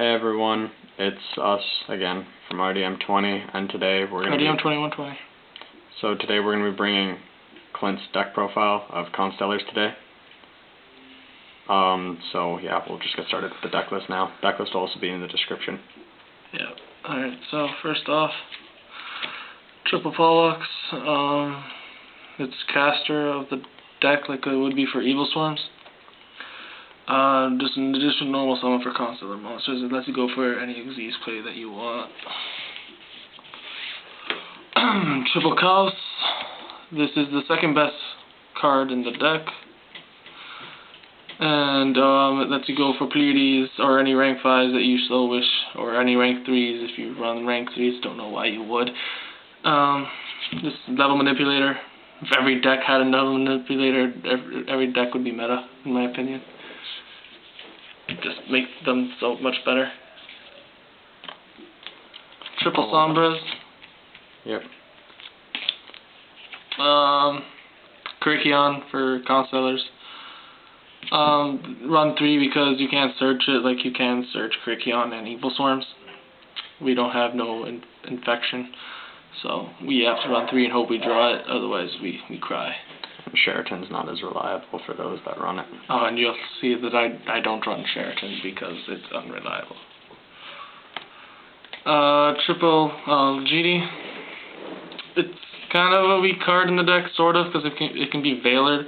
Hey everyone, it's us again from RDM20, and today we're going to RDM2120. So today we're going to be bringing Clint's deck profile of Constellars today. So yeah, we'll just get started with the deck list now. Deck list will also be in the description. Yeah. Alright, so first off, triple Pollux. It's caster of the deck like it would be for Evil Swarms. Just an additional normal summon for Constellar monsters. It lets you go for any Xyz play that you want. Triple Chaos. This is the second best card in the deck. And it lets you go for Pleiades or any rank 5s that you so wish, or any rank 3s if you run rank 3s. Don't know why you would. This level manipulator. If every deck had a level manipulator, every deck would be meta, in my opinion. Just makes them so much better. Triple Sombras. Yep. Kyrkion for Constellars. Run 3 because you can't search it like you can search Kyrkion and Evil Swarms. We don't have no infection, so we have to run 3 and hope we draw it, otherwise we cry. Sheraton's not as reliable for those that run it. Oh, and you'll see that I don't run Sheraton because it's unreliable. Triple GD. It's kind of a weak card in the deck, sort of, because it can be Veilered,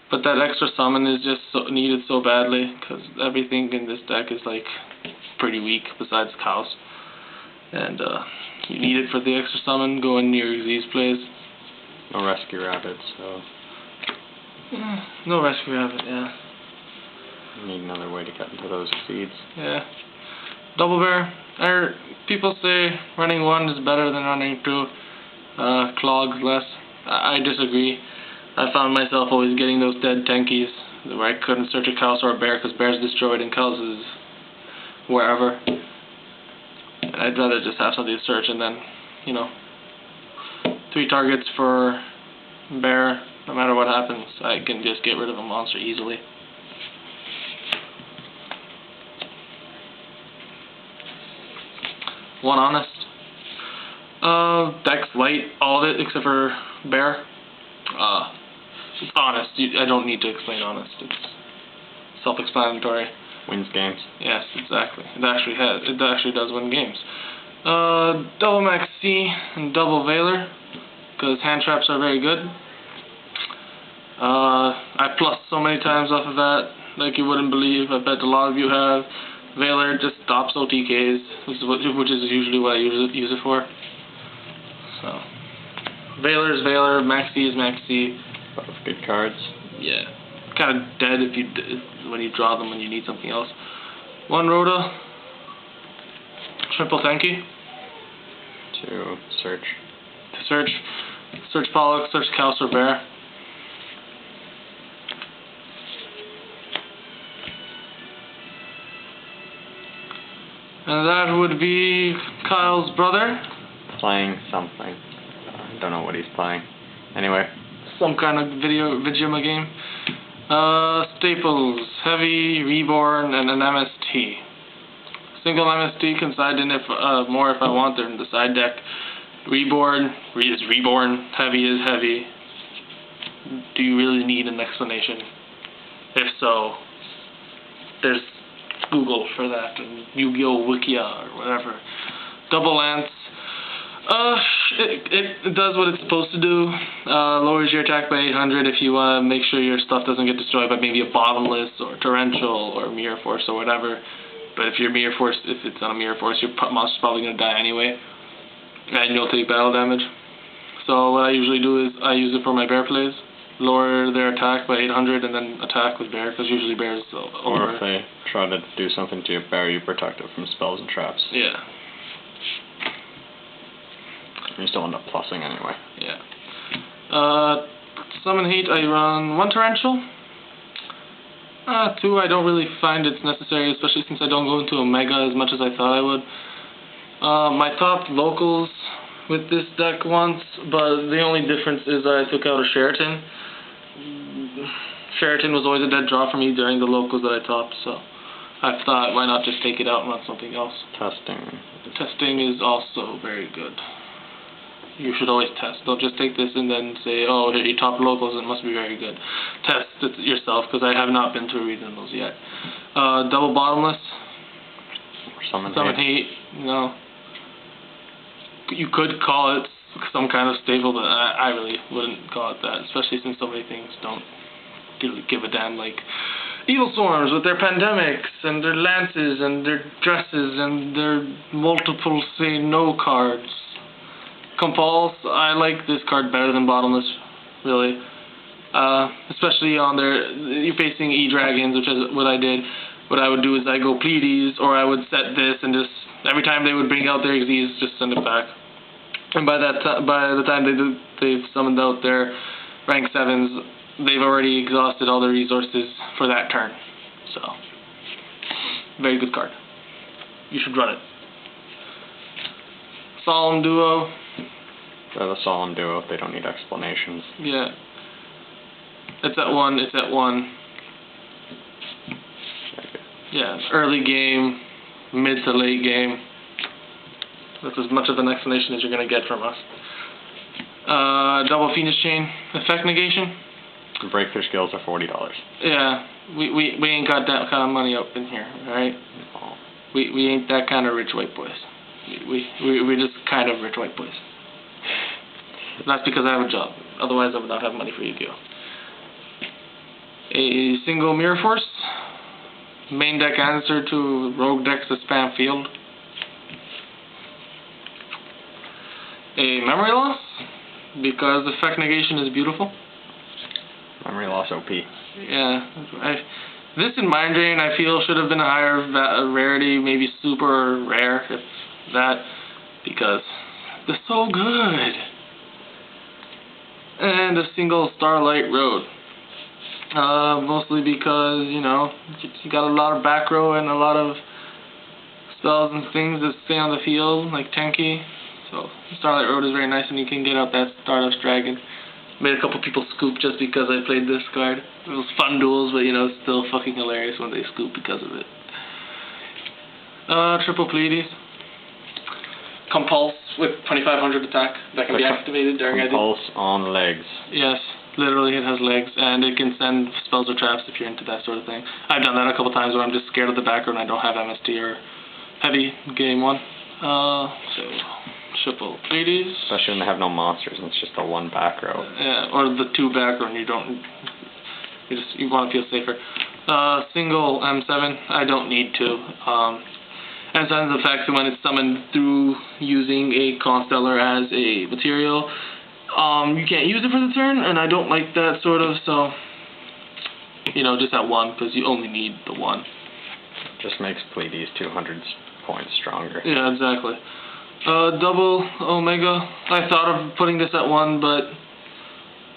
but that extra summon is just needed so badly, because everything in this deck is like pretty weak besides Chaos. And you need it for the extra summon, go in your Xyz plays. No Rescue Rabbit, so... no Rescue Rabbit, yeah. You need another way to get into those seeds. Yeah. Double Bear. People say running 1 is better than running 2. Clogs less. I disagree. I found myself always getting those dead tankies where I couldn't search a Chaos or a Bear because Bear's destroyed and Chaos is wherever. And I'd rather just have something to search and then, 3 targets for Bear. No matter what happens, I can just get rid of a monster easily. One Honest. Deck's light, all of it except for Bear. It's Honest. I don't need to explain Honest. It's self-explanatory. Wins games. Yes, exactly. It actually does win games. Double Max C and double Veiler, because hand traps are very good. I plussed so many times off of that, like you wouldn't believe. I bet a lot of you have. Veiler just stops OTKs, which is usually what I use it for. So, Veiler is Veiler, Maxi is Maxi. Both good cards. Yeah, kind of dead when you draw them when you need something else. One Rhoda. Triple Tanky. To search. Search Pollux, search Chaos or Bear. And that would be Kyle's brother. Playing something. I don't know what he's playing. Anyway. Some kind of Vigima game. Staples, Heavy, Reborn, and an MST. Single MST can side in more if I want. They're in the side deck. Reborn is Reborn. Heavy is Heavy. Do you really need an explanation? If so, there's Google for that, and Yu-Gi-Oh! Wikia or whatever. Double Lance. It does what it's supposed to do. Lowers your attack by 800 if you want to make sure your stuff doesn't get destroyed by maybe a Bottomless or Torrential or Mirror Force or whatever. But if it's on a Mirror Force, your monster's probably going to die anyway, and you'll take battle damage. So what I usually do is I use it for my Bear plays. Lower their attack by 800 and then attack with Bear, because usually Bear's over. Or if they try to do something to your Bear, you protect it from spells and traps. Yeah. You still end up plussing anyway. Yeah. Summon Heat, I run 1 Torrential. 2, I don't really find it's necessary, especially since I don't go into Omega as much as I thought I would. My top locals with this deck once, but the only difference is I took out a Sheraton. Sheraton was always a dead draw for me during the locals that I topped, so I thought, why not just take it out and run something else? Testing. Testing is also very good. You should always test. Don't just take this and then say, oh, here you top locals, it must be very good. Test it yourself, because I have not been through reading those yet. Double bottomless. Summon Heat. No. You could call it some kind of staple, but I really wouldn't call it that, especially since so many things don't give a damn, like Evil Swarms with their pandemics, and their lances, and their dresses, and their multiple say no cards. Compulse, I like this card better than Bottomless, really. Especially on their, you're facing E-Dragons, which is what I did. What I would do is I go Pleiades, or I would set this, and just, every time they would bring out their Xyz, just send it back. And by the time they've summoned out their rank 7s, they've already exhausted all their resources for that turn. So, very good card. You should run it. Solemn Duo. They're the Solemn Duo, they don't need explanations. Yeah. It's at 1, it's at 1. Yeah, early game, mid to late game. That's as much of an explanation as you're going to get from us. Double Phoenix Chain, effect negation. Breakthrough skills are $40. Yeah, we ain't got that kind of money up in here, alright? No. We ain't that kind of rich white boys. We're just kind of rich white boys. That's because I have a job. Otherwise, I would not have money for Yu-Gi-Oh! A single Mirror Force. Main deck answer to Rogue decks that spam field. A Memory Loss, because effect negation is beautiful. Memory Loss OP. Yeah. This in Mind Drain, I feel, should have been a higher rarity, maybe super rare, if that, because they're so good. And a single Starlight Road. Mostly because, you know, you got a lot of back row and a lot of spells and things that stay on the field, like Tenki. So, Starlight Road is very nice, and you can get out that Stardust Dragon. Made a couple people scoop just because I played this card. It was fun duels, but, you know, it's still fucking hilarious when they scoop because of it. Triple Pleiades. Compulse with 2500 attack that can be activated during edit. Compulse on legs. Yes. Literally, it has legs, and it can send spells or traps if you're into that sort of thing. I've done that a couple times where I'm just scared of the backer and I don't have MST or heavy game 1. So, triple Pleiades. Especially when they have no monsters and it's just the one back row. Yeah, or the 2 back row and you want to feel safer. Single M7, I don't need to. M7's effects when it's summoned through using a Constellar as a material. You can't use it for the turn, and I don't like that sort of, so, you know, just at 1, because you only need the 1. Just makes Pleiades 200 points stronger. Yeah, exactly. Double Omega, I thought of putting this at 1, but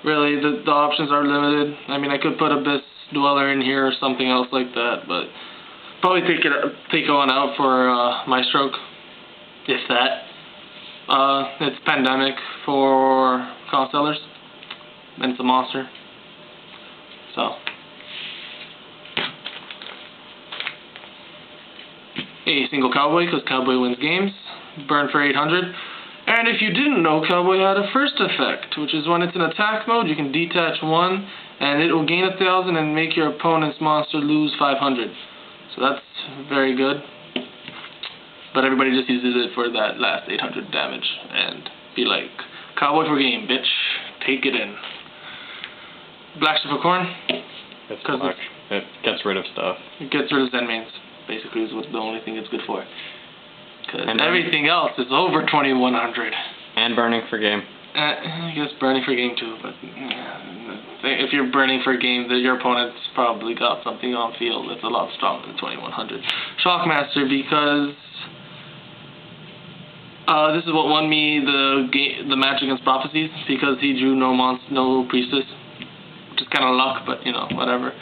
really, the options are limited. I mean, I could put Abyss Dweller in here or something else like that, but probably take one out for My Stroke, if that. It's Pandemic for Constellars, and it's a monster. So, a single Cowboy, because Cowboy wins games. Burn for 800. And if you didn't know, Cowboy had a first effect, which is when it's in attack mode, you can detach 1, and it will gain 1000 and make your opponent's monster lose 500. So that's very good. But everybody just uses it for that last 800 damage and be like, Cowboy for game, bitch. Take it in. Black Strip of Corn. It's black. It gets rid of stuff. It gets rid of Zen mains, basically, is what the only thing it's good for. Because everything else is over 2100. And burning for game. I guess burning for game too, but if you're burning for game, your opponent's probably got something on field that's a lot stronger than 2100. Shockmaster, because this is what won me the match against Prophecies, because he drew no Priestess, which is kind of luck, but you know, whatever.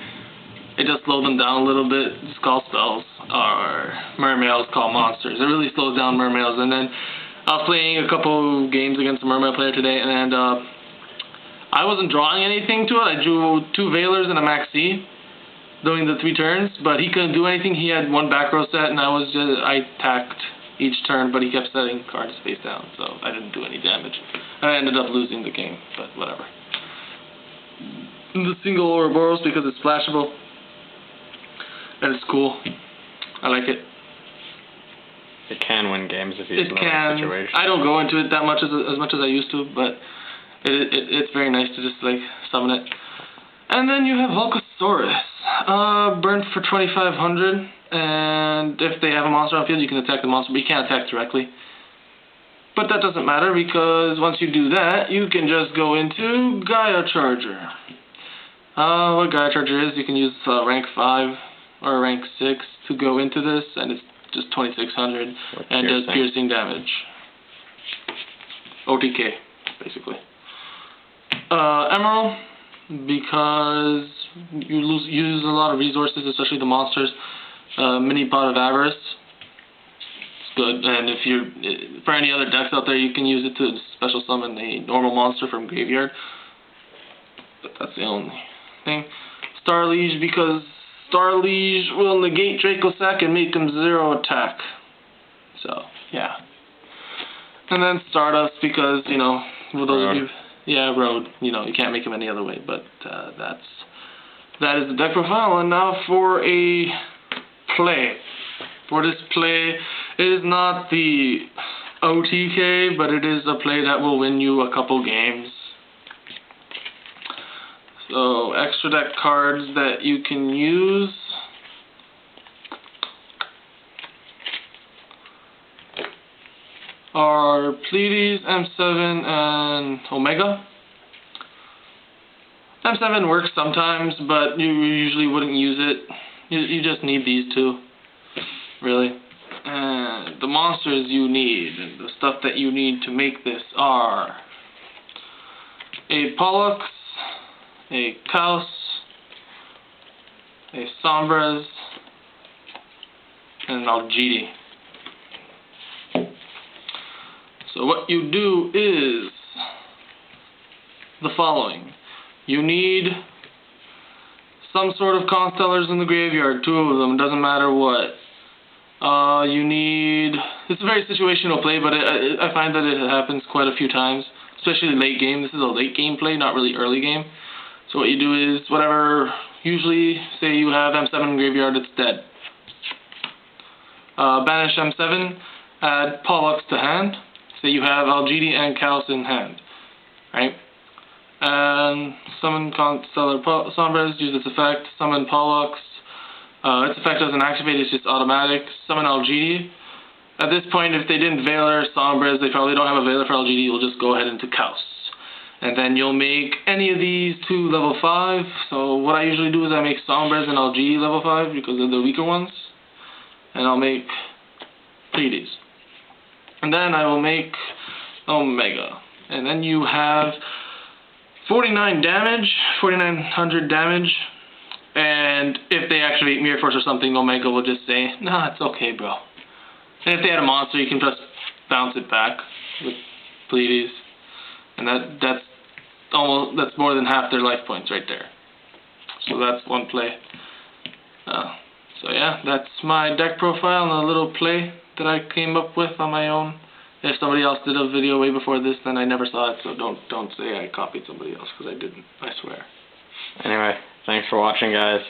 It just slowed them down a little bit. Just call spells, or Mermails call monsters. It really slows down Mermails. And then I was playing a couple games against a Mermail player today, and I wasn't drawing anything to it. I drew 2 Veilers and a Maxi, during the 3 turns, but he couldn't do anything. He had 1 back row set, and I attacked each turn, but he kept setting cards face down, so I didn't do any damage. And I ended up losing the game, but whatever. The single Ouroboros because it's splashable, and it's cool. I like it. It can win games if you use it in a situation. I don't go into it that much as much as I used to, but it's very nice to just like summon it. And then you have Volcasaurus. Burn for 2,500, and if they have a monster on field, you can attack the monster, but you can't attack directly. But that doesn't matter, because once you do that, you can just go into Gaia Charger. What Gaia Charger is, you can use rank 5 or rank 6 to go into this, and it's just 2,600, and does piercing damage. OTK, basically. Emerald, because you use a lot of resources, especially the monsters. Mini Pot of Avarice. It's good, and if you're for any other decks out there, you can use it to special summon a normal monster from graveyard. But that's the only thing. Star Liege, because Star Liege will negate Draco Sack and make him 0 attack. So yeah. And then Stardust, because for those of you. Yeah, Road. You can't make him any other way, but that is the deck profile. And now for a play. For this play, it is not the OTK, but it is a play that will win you a couple games. So, extra deck cards that you can use. Are Pleiades, M7, and Omega. M7 works sometimes, but you usually wouldn't use it. You just need these 2, really. And the monsters you need, and the stuff that you need to make this are a Pollux, a Kaos, a Sombras, and an Algidi. So what you do is the following. You need some sort of Constellars in the graveyard, 2 of them, doesn't matter what. It's a very situational play, but I find that it happens quite a few times, especially late game. This is a late game play, not really early game. So what you do is whatever, usually say you have M7 in graveyard, it's dead. Banish M7, add Pollux to hand. Say you have Algidi and Kaos in hand, right? And summon Constellar Sombras, use its effect. Summon Pollux. Its effect doesn't activate, it's just automatic. Summon Algidi. At this point, if they didn't Veiler Sombras, they probably don't have a Veiler for Algidi, you'll just go ahead into Kaos. And then you'll make any of these 2 level 5. So what I usually do is I make Sombras and Algidi level 5 because they're the weaker ones. And I'll make Pleiades. And then I will make Omega. And then you have 49 damage, 4,900 damage. And if they activate Mirror Force or something, Omega will just say, nah, it's okay, bro. And if they had a monster, you can just bounce it back with Pleiades. And that's more than half their life points right there. So that's one play. So yeah, that's my deck profile and a little play that I came up with on my own. If somebody else did a video way before this, then I never saw it, so don't say I copied somebody else, because I didn't, I swear. Anyway, thanks for watching, guys.